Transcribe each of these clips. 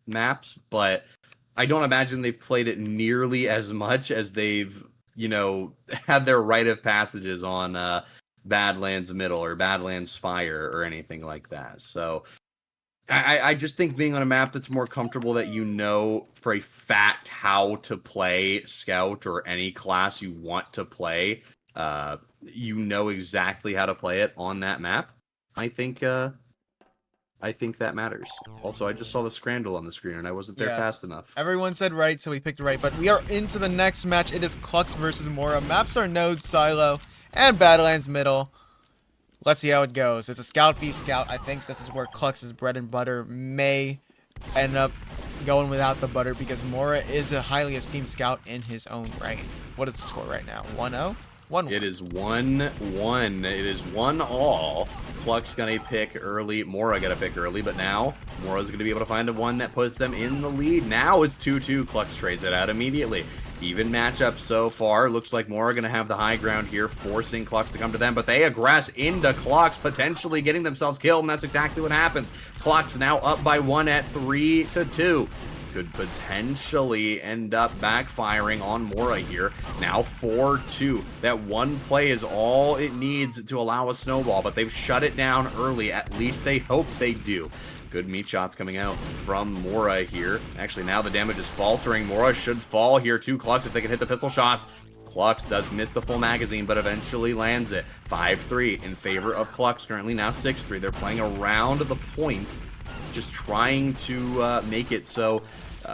maps, but I don't imagine they've played it nearly as much as they've, you know, had their rite of passages on Badlands Middle or Badlands Spire or anything like that. So I just think being on a map that's more comfortable, that you know for a fact how to play Scout or any class you want to play, you know exactly how to play it on that map. I think that matters. Also, I just saw the Scrandle on the screen and I wasn't there fast enough. Everyone said right, so we picked right. But we are into the next match. It is cluX versus Mora. Maps are Node, Silo, and Badlands Middle. Let's see how it goes. It's a Scout v Scout. I think this is where cluX's bread and butter may end up going without the butter, because Mora is a highly esteemed Scout in his own right. What is the score right now? 1-0? 1-1. It is 1-1. It is 1-all. cluX gonna pick early. Mora gonna pick early, but now Mora's gonna be able to find the one that puts them in the lead. Now it's 2-2. cluX trades it out immediately. Even matchup so far. Looks like Mora gonna have the high ground here, forcing cluX to come to them, but they aggress into cluX, potentially getting themselves killed, and that's exactly what happens. cluX now up by 1 at 3-2. Could potentially end up backfiring on Mora here. Now 4-2. That one play is all it needs to allow a snowball, but they've shut it down early. At least they hope they do. Good meat shots coming out from Mora here. Actually, now the damage is faltering. Mora should fall here to cluX if they can hit the pistol shots. cluX does miss the full magazine, but eventually lands it. 5-3 in favor of cluX. Currently now 6-3. They're playing around the point, just trying to make it so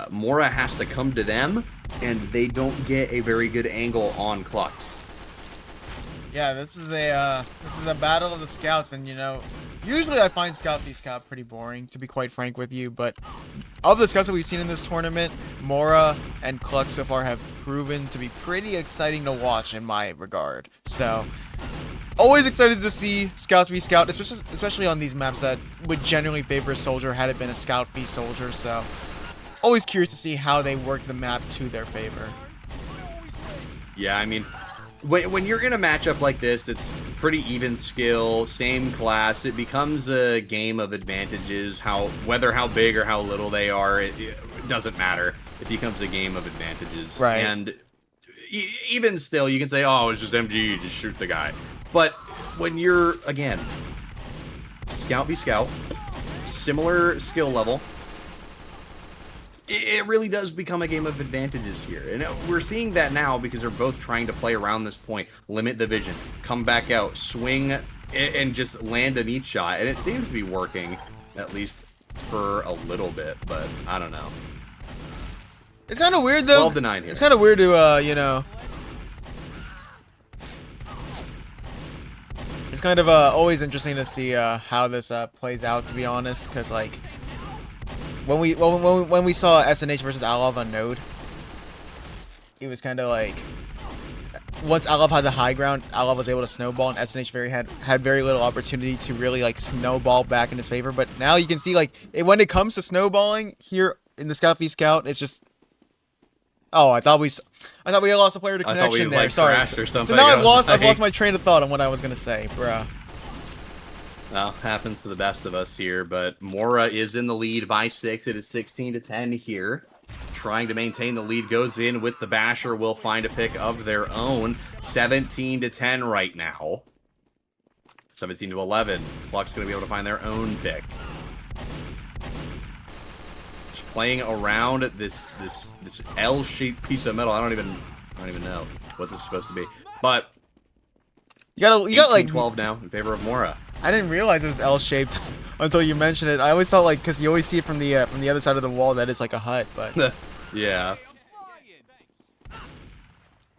Mora has to come to them, and they don't get a very good angle on cluX. Yeah, this is a battle of the Scouts, and you know, usually I find Scout v Scout pretty boring, to be quite frank with you, but of the Scouts that we've seen in this tournament, Mora and cluX so far have proven to be pretty exciting to watch in my regard. So, always excited to see Scout v Scout, especially on these maps that would generally favor a soldier had it been a Scout v Soldier, so always curious to see how they work the map to their favor. Yeah, I mean, when you're in a matchup like this, it's pretty even skill, same class. It becomes a game of advantages. Whether how big or how little they are, it doesn't matter. It becomes a game of advantages. Right. And even still, you can say, oh, it's just MGE, just shoot the guy. But when you're, again, Scout v Scout, similar skill level, it really does become a game of advantages here. And we're seeing that now because they're both trying to play around this point, limit the vision, come back out, swing, and just land a meat shot. And it seems to be working, at least for a little bit, but I don't know. It's kind of weird, though. 12-9 here. It's kind of weird to, you know, it's kind of always interesting to see how this plays out, to be honest, because, like, when we saw SNH versus Alov on Node, it was kind of like, once Alov had the high ground, Alov was able to snowball, and SNH had very little opportunity to really like snowball back in his favor. But now you can see, like, when it comes to snowballing here in the Scout v Scout, it's just, oh, I thought we lost a player to connection there. Like, sorry. So now I've lost my train of thought on what I was gonna say, bruh. Well, happens to the best of us here, but Mora is in the lead by 6. It is 16-10 here. Trying to maintain the lead, goes in with the Basher, will find a pick of their own. 17-10 right now. 17-11. cluX going to be able to find their own pick. Just playing around this L-shaped piece of metal. I don't even know what this is supposed to be, but you got like 12 now in favor of Mora. I didn't realize it was L-shaped until you mentioned it. I always thought, like, because you always see it from the other side of the wall, that it's like a hut, but yeah.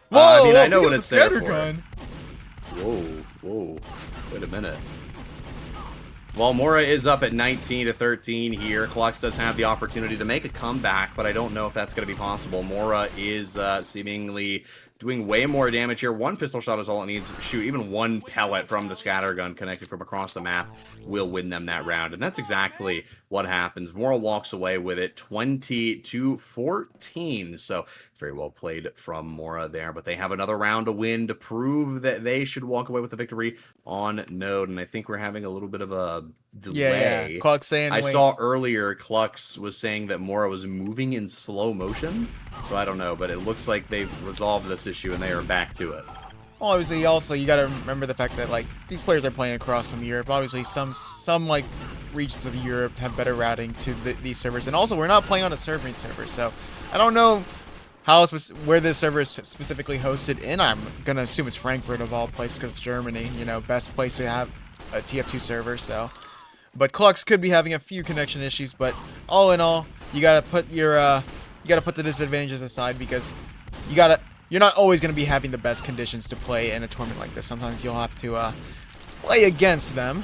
Whoa, I mean, I know what it's there for. Gun. Whoa. Wait a minute. Well, Mora is up at 19-13 here. cluX does have the opportunity to make a comeback, but I don't know if that's going to be possible. Mora is seemingly doing way more damage here. One pistol shot is all it needs. Shoot, even one pellet from the scattergun connected from across the map will win them that round. And that's exactly what happens. Mora walks away with it 20-14. So very well played from Mora there. But they have another round to win to prove that they should walk away with the victory on Node. And I think we're having a little bit of a delay. Yeah. cluX saying, I wait. saw earlier cluX was saying that Mora was moving in slow motion. So I don't know, but it looks like they've resolved this issue and they are back to it. Well, obviously, also you got to remember the fact that like these players are playing across from Europe. Obviously, some like regions of Europe have better routing to these servers, and also we're not playing on a serving server, so I don't know where this server is specifically hosted in. I'm gonna assume it's Frankfurt of all places because Germany, you know, best place to have a TF2 server. So, but cluX could be having a few connection issues, but all in all, you gotta put the disadvantages aside because you're not always going to be having the best conditions to play in a tournament like this. Sometimes you'll have to play against them,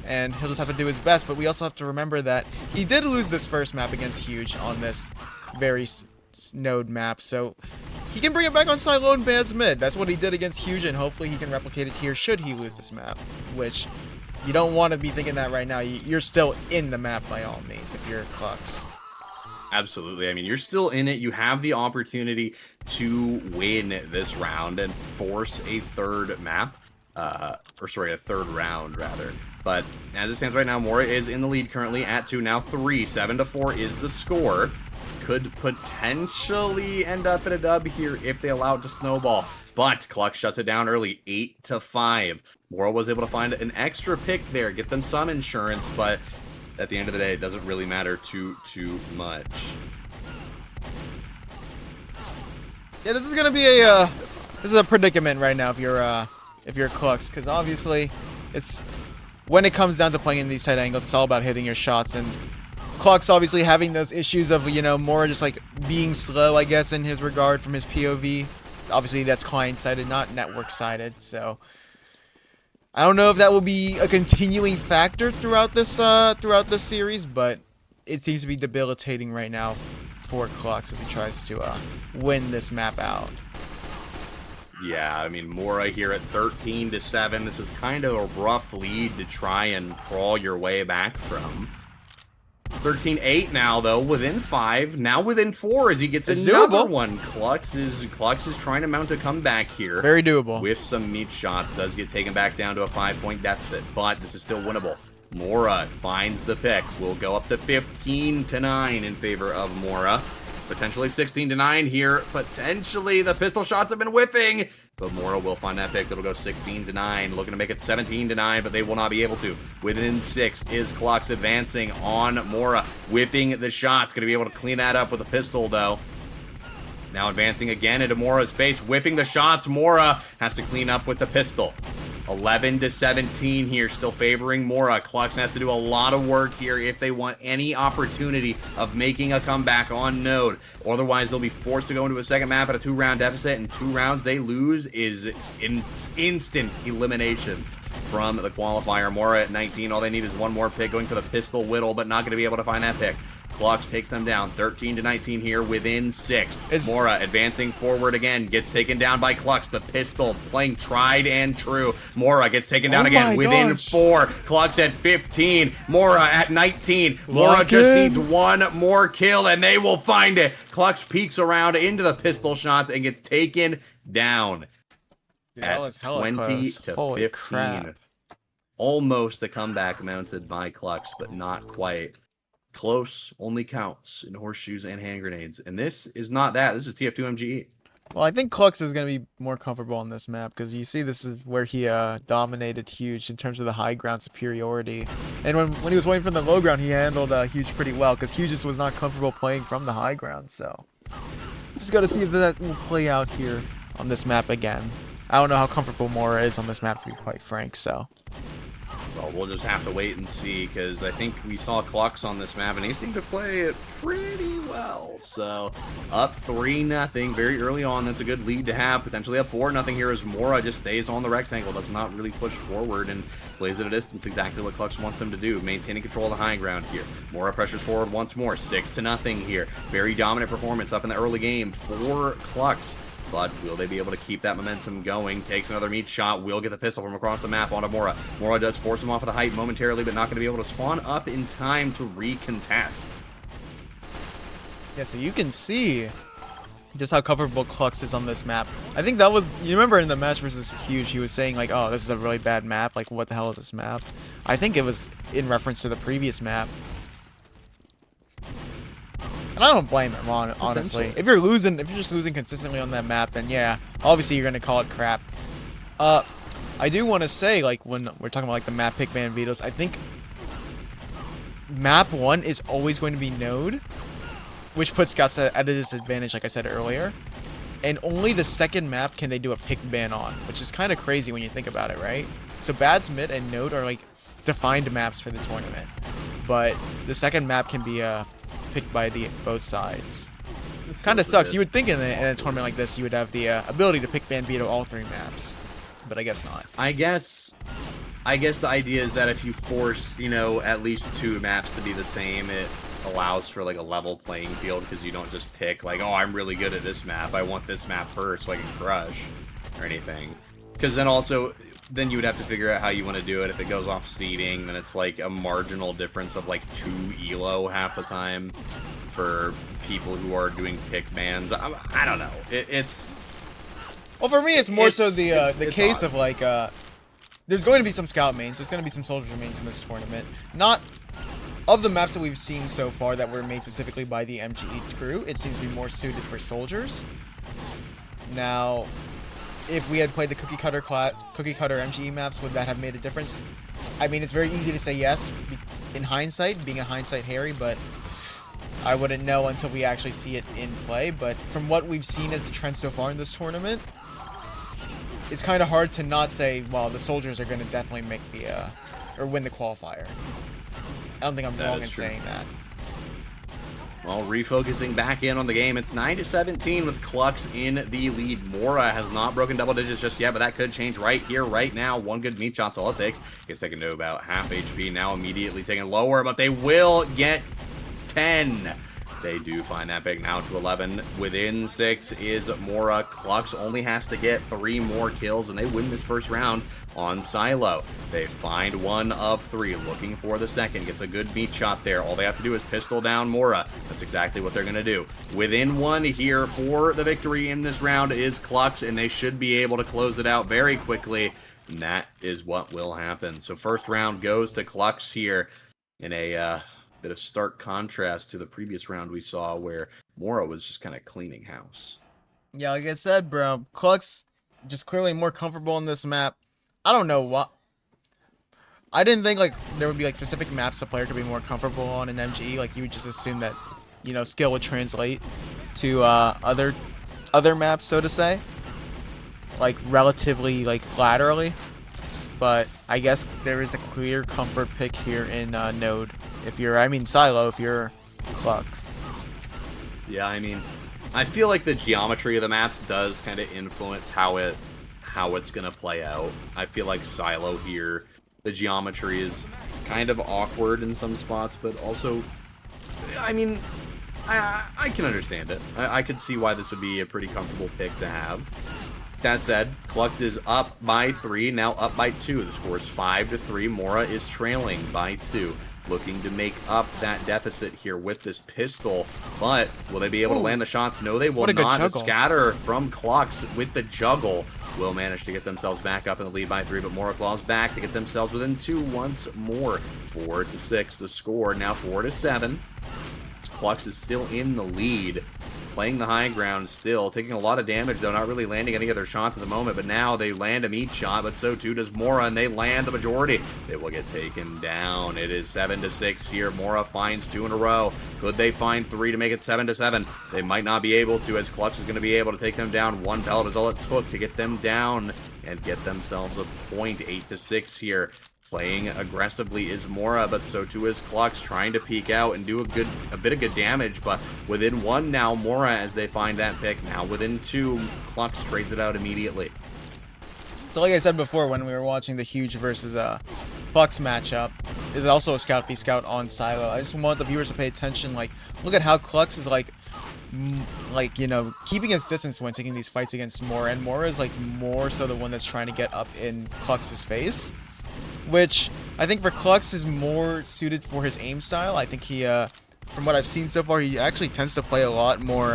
and he'll just have to do his best. But we also have to remember that he did lose this first map against Huge on this very node map, so he can bring it back on Silo and Badlands Mid. That's what he did against Huge, and hopefully he can replicate it here should he lose this map, which you don't want to be thinking that right now. You're still in the map by all means if you're cluX. Absolutely. I mean, you're still in it. You have the opportunity to win this round and force a third map, a third round rather. But as it stands right now, Mora is in the lead currently at 2, now 3. 7-4 is the score. Could potentially end up in a dub here if they allow it to snowball. But cluX shuts it down early, 8-5. Mora was able to find an extra pick there, get them some insurance, but at the end of the day, it doesn't really matter too much. Yeah, this is gonna be a predicament right now if you're cluX, because obviously it's when it comes down to playing in these tight angles, it's all about hitting your shots, and cluX obviously having those issues of, you know, more just like being slow, I guess, in his regard from his POV. Obviously that's client-sided, not network-sided, so I don't know if that will be a continuing factor throughout this series, but it seems to be debilitating right now for cluX as he tries to win this map out. Yeah, I mean, Mora here at 13-7. This is kind of a rough lead to try and crawl your way back from. 13-8 now, though, within 5. Now within 4 as he gets another one. cluX is trying to mount a comeback here. Very doable. With some meat shots. Does get taken back down to a 5-point deficit, but this is still winnable. Mora finds the pick. We'll go up to 15-9 in favor of Mora. Potentially 16-9 here. Potentially the pistol shots have been whiffing. But Mora will find that pick. That'll go 16-9. Looking to make it 17-9, but they will not be able to. Within 6 is cluX advancing on Mora. Whipping the shots. Going to be able to clean that up with a pistol, though. Now advancing again into Mora's face. Whipping the shots. Mora has to clean up with the pistol. 11-17 here, still favoring Mora. cluX has to do a lot of work here if they want any opportunity of making a comeback on Node. Otherwise, they'll be forced to go into a second map at a 2-round deficit, and 2 rounds they lose is instant elimination from the qualifier. Mora at 19, all they need is one more pick, going for the pistol whittle, but not going to be able to find that pick. cluX takes them down 13-19 here within 6. Mora advancing forward again, gets taken down by cluX. The pistol playing tried and true. Mora gets taken down again within 4. cluX at 15. Mora at 19. Mora just needs one more kill and they will find it. cluX peeks around into the pistol shots and gets taken down at 20-15. Almost a comeback mounted by cluX, but not quite. Close only counts in horseshoes and hand grenades. And this is not that. This is TF2 MGE. Well, I think cluX is going to be more comfortable on this map because you see this is where he dominated Huge in terms of the high ground superiority. And when he was waiting for the low ground, he handled Huge pretty well because Huge just was not comfortable playing from the high ground. So just got to see if that will play out here on this map again. I don't know how comfortable Mora is on this map, to be quite frank, so. Well, we'll just have to wait and see, because I think we saw cluX on this map, and he seemed to play it pretty well. So, up 3-0 very early on. That's a good lead to have. Potentially up 4-0 here as Mora just stays on the rectangle, does not really push forward, and plays at a distance, exactly what cluX wants him to do. Maintaining control of the high ground here. Mora pressures forward once more, 6-0 here. Very dominant performance up in the early game for cluX. but will they be able to keep that momentum going? Takes another meat shot, will get the pistol from across the map onto Mora. Mora does force him off of the height momentarily, but not going to be able to spawn up in time to recontest. Yeah, so you can see just how comfortable cluX is on this map. I think that was, you remember in the match versus Huge, he was saying like, oh, this is a really bad map. Like, what the hell is this map? I think it was in reference to the previous map. And I don't blame him, honestly. If you're just losing consistently on that map, then yeah, obviously you're gonna call it crap. I do want to say, like, when we're talking about like the map pick ban vetoes, I think map 1 is always going to be Node, which puts scouts at a disadvantage, like I said earlier. And only the second map can they do a pick ban on, which is kind of crazy when you think about it, right? So Badlands Mid and Node are like defined maps for the tournament, but the second map can be picked by both sides. Kind of sucks. You would think in a tournament like this you would have the ability to pick ban veto all 3 maps, but I guess not. I guess the idea is that if you force, you know, at least 2 maps to be the same, it allows for like a level playing field, because you don't just pick like, oh, I'm really good at this map, I want this map first so I can crush or anything. Because then you would have to figure out how you want to do it. If it goes off seeding, then it's like a marginal difference of like 2 elo half the time for people who are doing pick bans. I don't know. It's well, for me it's more so the case odd. of like there's going to be some scout mains, there's going to be some soldier mains in this tournament. Not of the maps that we've seen so far that were made specifically by the MGE crew, it seems to be more suited for soldiers. Now, if we had played the cookie cutter MGE maps, would that have made a difference? I mean, it's very easy to say yes in hindsight, being a hindsight Harry, but I wouldn't know until we actually see it in play. But from what we've seen as the trend so far in this tournament, it's kind of hard to not say, well, the soldiers are going to definitely make the or win the qualifier. I don't think I'm wrong in saying that. Well, refocusing back in on the game, it's 9-17 with cluX in the lead. Mora has not broken double digits just yet, but that could change right here, right now. 1 good meat shot's all it takes. Gets taken to about half HP, now immediately taken lower, but they will get 10. They do find that pick now to 11. Within 6 is Mora. cluX only has to get 3 more kills, and they win this first round on Silo. They find 1 of 3, looking for the second. Gets a good meat shot there. All they have to do is pistol down Mora. That's exactly what they're going to do. Within 1 here for the victory in this round is cluX, and they should be able to close it out very quickly. And that is what will happen. So first round goes to cluX here in a bit of stark contrast to the previous round we saw where Mora was just kind of cleaning house. Yeah, like I said, bro, cluX just clearly more comfortable on this map. I don't know what. I didn't think like there would be like specific maps a player could be more comfortable on in MGE. Like you would just assume that, you know, skill would translate to other maps, so to say, like relatively like laterally. But I guess there is a clear comfort pick here in Node. Silo, if you're cluX. Yeah, I mean, I feel like the geometry of the maps does kind of influence how it's gonna play out. I feel like Silo here, the geometry is kind of awkward in some spots, but also, I mean, I can understand it. I could see why this would be a pretty comfortable pick to have. That said, cluX is up by 3, now up by 2. The score is 5-3. Mora is trailing by 2. Looking to make up that deficit here with this pistol, but will they be able to land the shots? No, they will not. The scatter from cluX with the juggle will manage to get themselves back up in the lead by 3, but Mora claws back to get themselves within 2 once more. 4-6 the score, now 4-7. cluX is still in the lead, playing the high ground still, taking a lot of damage though, not really landing any of their shots at the moment, but now they land a meat shot, but so too does Mora, and they land the majority. They will get taken down. It is 7-6 here. Mora finds 2 in a row. Could they find 3 to make it 7-7? They might not be able to, as cluX is going to be able to take them down. 1 pellet is all it took to get them down and get themselves a point. 8-6 here. Playing aggressively is Mora, but so too is cluX, trying to peek out and do a bit of good damage, but within 1 now, Mora, as they find that pick. Now within 2, cluX trades it out immediately. So like I said before, when we were watching the Huge versus cluX matchup, is also a scout v scout on Silo. I just want the viewers to pay attention. Like, look at how cluX is like like, you know, keeping his distance when taking these fights against Mora, and Mora is like more so the one that's trying to get up in cluX's face, which I think for cluX is more suited for his aim style. I think he, from what I've seen so far, he actually tends to play a lot more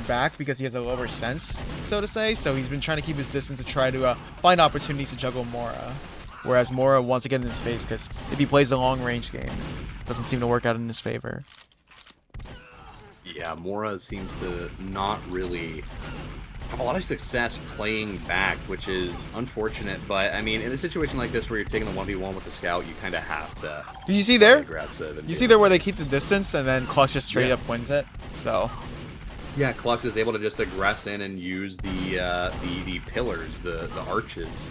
back because he has a lower sense, so to say. So he's been trying to keep his distance to try to find opportunities to juggle Mora, whereas Mora wants to get in his face because if he plays a long range game, it doesn't seem to work out in his favor. Yeah, Mora seems to not really have a lot of success playing back, which is unfortunate. But I mean, in a situation like this where you're taking the 1v1 with the scout, you kind of have to. Do you see there? Aggressive. You see there where they keep the distance and then cluX just straight up wins it. So. Yeah, cluX is able to just aggress in and use the pillars, the arches,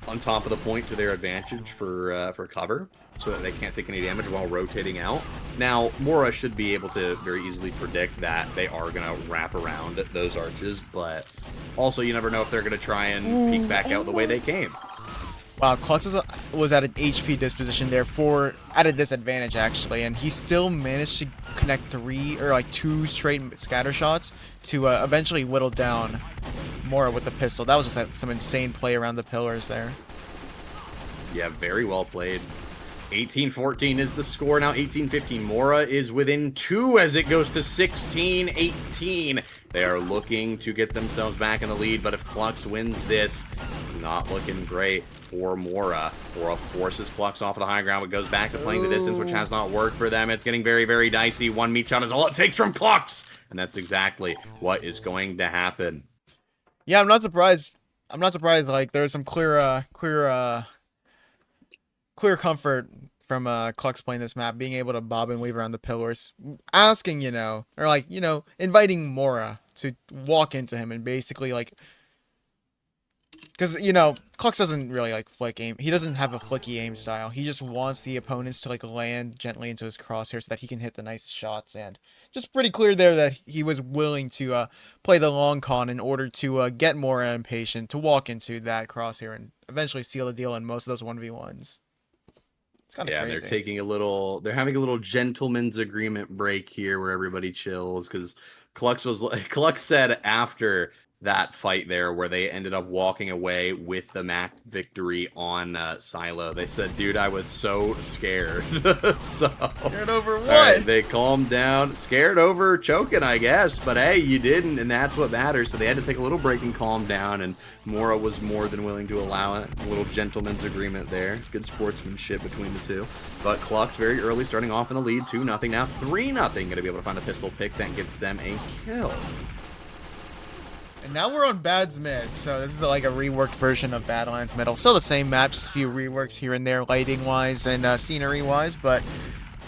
on top of the point to their advantage for cover, so that they can't take any damage while rotating out. Now, Mora should be able to very easily predict that they are going to wrap around those arches, but also you never know if they're going to try and peek back out the way they came. Wow, cluX was at an HP disposition there at a disadvantage actually, and he still managed to connect 2 straight scatter shots to eventually whittle down Mora with the pistol. That was just some insane play around the pillars there. Yeah, very well played. 18-14 is the score now. 18-15. Mora is within 2 as it goes to 16-18. They are looking to get themselves back in the lead, but if cluX wins this, it's not looking great for Mora. Mora forces cluX off of the high ground, but goes back to playing the distance, which has not worked for them. It's getting very, very dicey. One meat shot is all it takes from cluX, and that's exactly what is going to happen. Yeah, I'm not surprised. Like, there's some clear comfort from cluX playing this map, being able to bob and weave around the pillars, asking, inviting Mora to walk into him and basically, like, because, cluX doesn't really, like, flick aim. He doesn't have a flicky aim style. He just wants the opponents to, like, land gently into his crosshair so that he can hit the nice shots, and just pretty clear there that he was willing to play the long con in order to get Mora impatient, to walk into that crosshair and eventually seal the deal in most of those 1v1s. It's kind of crazy. They're having a little gentleman's agreement break here where everybody chills, because cluX said after that fight there where they ended up walking away with the map victory on Silo, they said, dude, I was so scared. So scared over what? Right, they calmed down. Scared over choking, I guess, but hey, you didn't, and that's what matters. So they had to take a little break and calm down, and Mora was more than willing to allow it. A little gentleman's agreement there. Good sportsmanship between the two. But cluX very early starting off in the lead, 2-0, now 3-0. Going to be able to find a pistol pick that gets them a kill. And now we're on Badlands Mid, so this is like a reworked version of Badlands Middle. Still the same map, just a few reworks here and there, lighting-wise and scenery-wise, but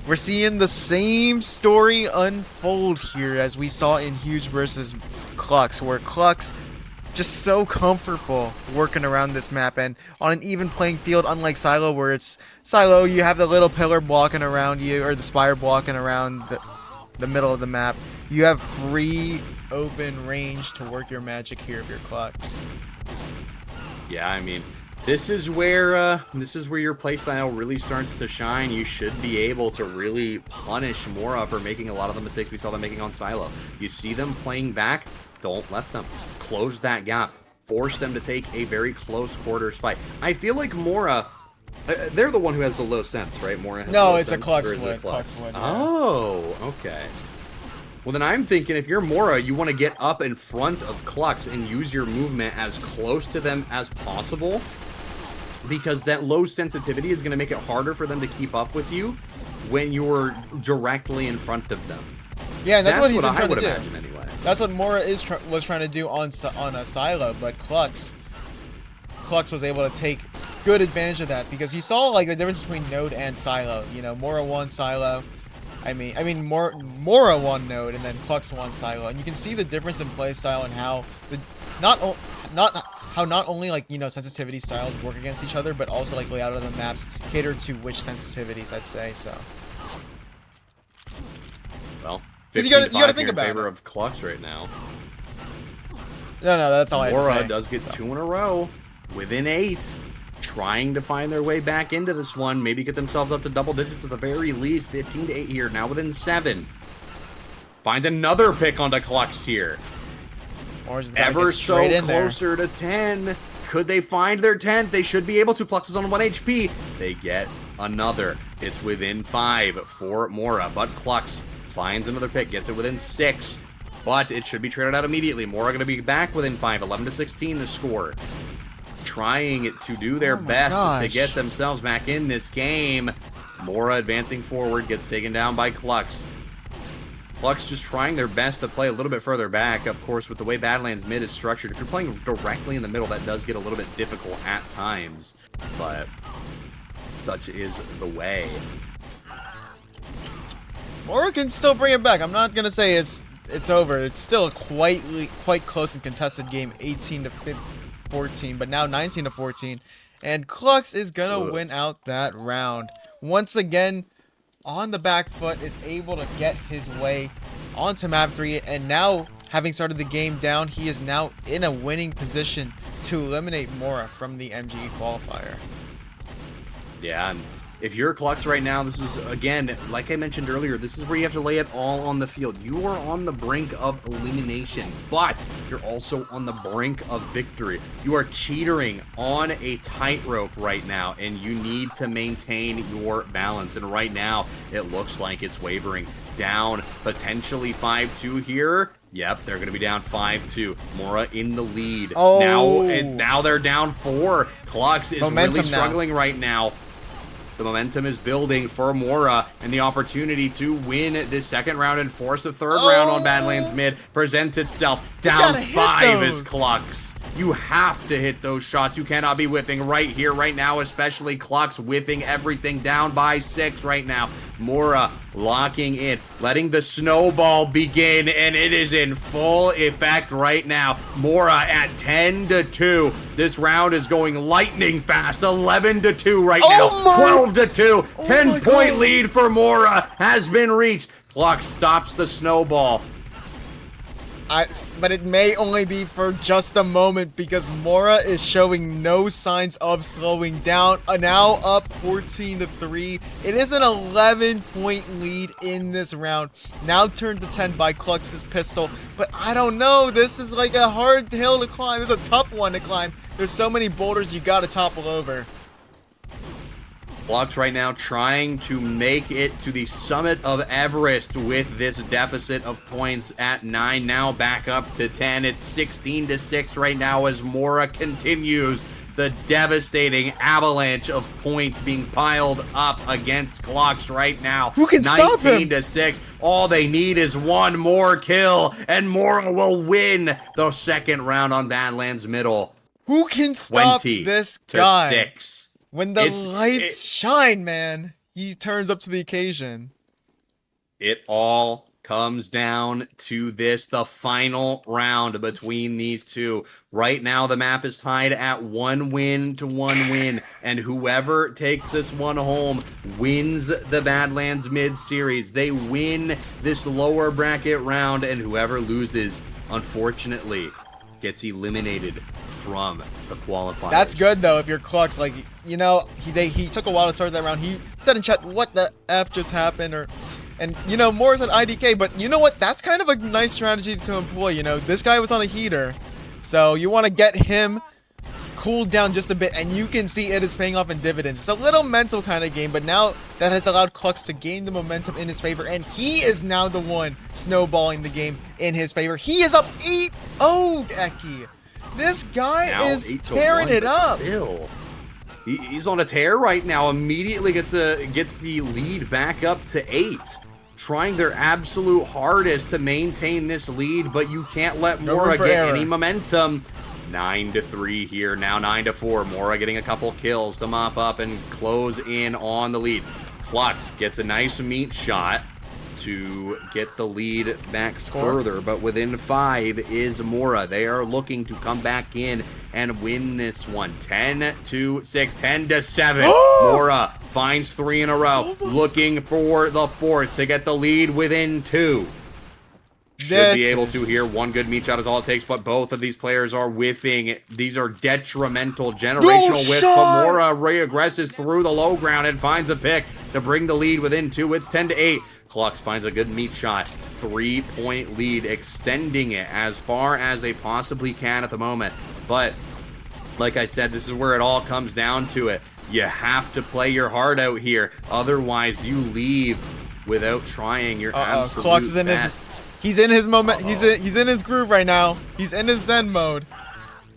we're seeing the same story unfold here as we saw in Huge versus cluX, where cluX just so comfortable working around this map and on an even playing field, unlike Silo, where it's Silo, you have the little pillar blocking around you, or the spire blocking around the middle of the map. You have free open range to work your magic here if you're cluX. Yeah, I mean, this is where your playstyle really starts to shine. You should be able to really punish Mora for making a lot of the mistakes we saw them making on Silo. You see them playing back, don't let them. Close that gap. Force them to take a very close quarters fight. I feel like Mora, they're the one who has the low sense, right? Mora has no, low it's sense, a cluX win. Yeah. Oh, okay. Well, then I'm thinking if you're Mora, you want to get up in front of cluX and use your movement as close to them as possible, because that low sensitivity is going to make it harder for them to keep up with you when you're directly in front of them. Yeah, and that's what he's I would trying to imagine anyway. That's what Mora was trying to do on a Silo, but cluX was able to take good advantage of that, because you saw like the difference between Node and Silo. Mora won Silo. Mora won Node, and then cluX won Silo, and you can see the difference in playstyle and how not only like sensitivity styles work against each other, but also like layout of the maps cater to which sensitivities, I'd say. So, well, you gotta think about in favor it. of cluX right now. No, that's all I have to say. Mora does get 2 in a row within 8. Trying to find their way back into this one, maybe get themselves up to double digits at the very least. 15-8 here, now within 7. Finds another pick onto cluX here. Ever so closer to 10. Could they find their 10th? They should be able to. cluX is on 1 HP. They get another. It's within 5 for Mora, but cluX finds another pick, gets it within 6. But it should be traded out immediately. Mora going to be back within 5. 11-16 the score. Trying to do their best to get themselves back in this game. Mora advancing forward, gets taken down by cluX. cluX just trying their best to play a little bit further back. Of course, with the way Badlands Mid is structured, if you're playing directly in the middle, that does get a little bit difficult at times. But such is the way. Mora can still bring it back. I'm not gonna say it's over. It's still a quite close and contested game, 18-14, but now 19-14, and cluX is gonna win out that round. Once again, on the back foot, is able to get his way onto map 3, and now, having started the game down, he is now in a winning position to eliminate Mora from the MGE qualifier. Yeah, and if you're cluX right now, this is, again, like I mentioned earlier, this is where you have to lay it all on the field. You are on the brink of elimination, but you're also on the brink of victory. You are teetering on a tightrope right now, and you need to maintain your balance. And right now, it looks like it's wavering. Down potentially 5-2 here. Yep, they're going to be down 5-2. Mora in the lead. Now they're down 4. cluX is really struggling right now. The momentum is building for Mora, and the opportunity to win this second round and force a third round on Badlands Mid presents itself. Down 5 is cluX. You have to hit those shots. You cannot be whiffing right here, right now, especially cluX whiffing everything. Down by 6 right now. Mora locking in, letting the snowball begin, and it is in full effect right now. Mora at 10-2. This round is going lightning fast. 11-2 right now. 12-2. 10-point lead for Mora has been reached. cluX stops the snowball. But it may only be for just a moment, because Mora is showing no signs of slowing down. Now up 14-3. It is an 11-point lead in this round. Now turned to 10 by cluX's pistol. But I don't know. This is like a hard hill to climb. It's a tough one to climb. There's so many boulders you gotta topple over. cluX right now trying to make it to the summit of Everest with this deficit of points at 9. Now back up to 10. It's 16-6 right now as Mora continues the devastating avalanche of points being piled up against cluX right now. Who can stop him? 19-6. All they need is one more kill, and Mora will win the second round on Badlands Middle. Who can stop this guy? 20-6. When the lights shine, man, he turns up to the occasion. It all comes down to this, the final round between these two. Right now, the map is tied at 1 win to 1 win, and whoever takes this one home wins the Badlands Mid series. They win this lower bracket round, and whoever loses, unfortunately, gets eliminated from the qualifiers. That's good though if you're cluX. Like, you know, he took a while to start that round. He said in chat, what the F just happened? And you know, Mora's at IDK, but you know what? That's kind of a nice strategy to employ. You know, this guy was on a heater, so you want to get him cooled down just a bit, and you can see it is paying off in dividends. It's a little mental kind of game, but now that has allowed cluX to gain the momentum in his favor, and he is now the one snowballing the game in his favor. He is up 8-0, Eki. This guy now is tearing it up. Still, he's on a tear right now. Immediately gets the lead back up to 8. Trying their absolute hardest to maintain this lead, but you can't let Mora get any momentum. 9-3 here, now 9-4. Mora getting a couple kills to mop up and close in on the lead. cluX gets a nice meat shot to get the lead back further, but within 5 is Mora. They are looking to come back in and win this one. 10-6, 10-7. Mora finds 3 in a row, looking for the 4th to get the lead within 2. Should be able to here. One good meat shot is all it takes, but both of these players are whiffing. These are detrimental generational whiffs, but Mora reaggresses through the low ground and finds a pick to bring the lead within 2. It's 10-8. cluX finds a good meat shot. 3-point lead, extending it as far as they possibly can at the moment. But like I said, this is where it all comes down to it. You have to play your heart out here. Otherwise, you leave without trying your absolute cluX is in best. He's in his moment. He's in his groove right now. He's in his zen mode.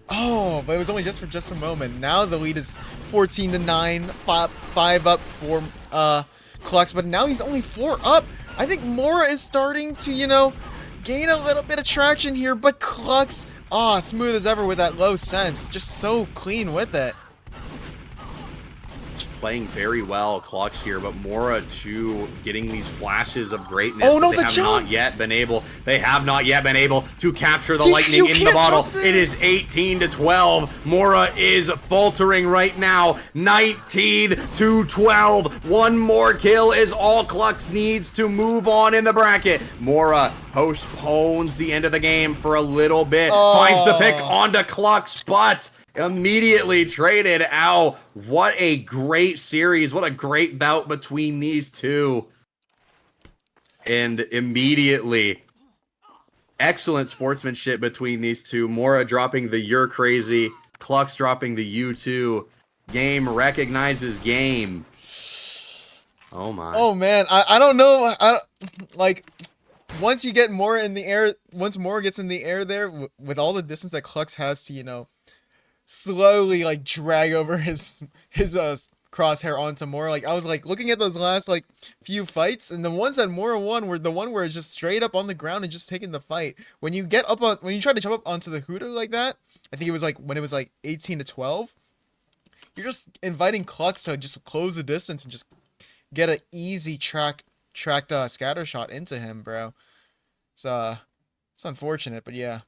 Oh, but it was only just for a moment. Now the lead is 14-9, 5 up for cluX, but now he's only 4 up. I think Mora is starting to, you know, gain a little bit of traction here, but cluX, smooth as ever with that low sense. Just so clean with it. Playing very well, cluX here, but Mora too getting these flashes of greatness. Oh no, they have not yet been able to capture the lightning in the bottle. It is 18-12. Mora is faltering right now. 19-12. One more kill is all cluX needs to move on in the bracket. Mora postpones the end of the game for a little bit. Finds the pick onto cluX, but immediately traded out. What a great series. What a great bout between these two. And immediately, excellent sportsmanship between these two. Mora dropping the "you're crazy," cluX dropping the "you too." Game recognizes game. Oh my. Oh man, I don't know. Like, once you get Mora in the air, once Mora gets in the air there, with all the distance that cluX has to, you know, slowly like drag over his crosshair onto Mora. Like, I was like looking at those last like few fights, and the ones that Mora won were the one where it's just straight up on the ground and just taking the fight. When you get up on, when you try to jump up onto the Hoodoo like that, I think it was like when it was like 18-12, you're just inviting cluX to just close the distance and just get an easy tracked scatter shot into him, bro. It's unfortunate, but yeah.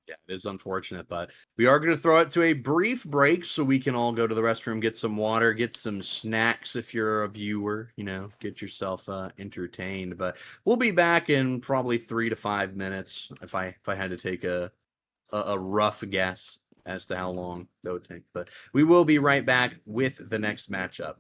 Yeah, it is unfortunate, but we are going to throw it to a brief break so we can all go to the restroom, get some water, get some snacks if you're a viewer, you know, get yourself entertained. But we'll be back in probably 3 to 5 minutes if I had to take a rough guess as to how long that would take. But we will be right back with the next matchup.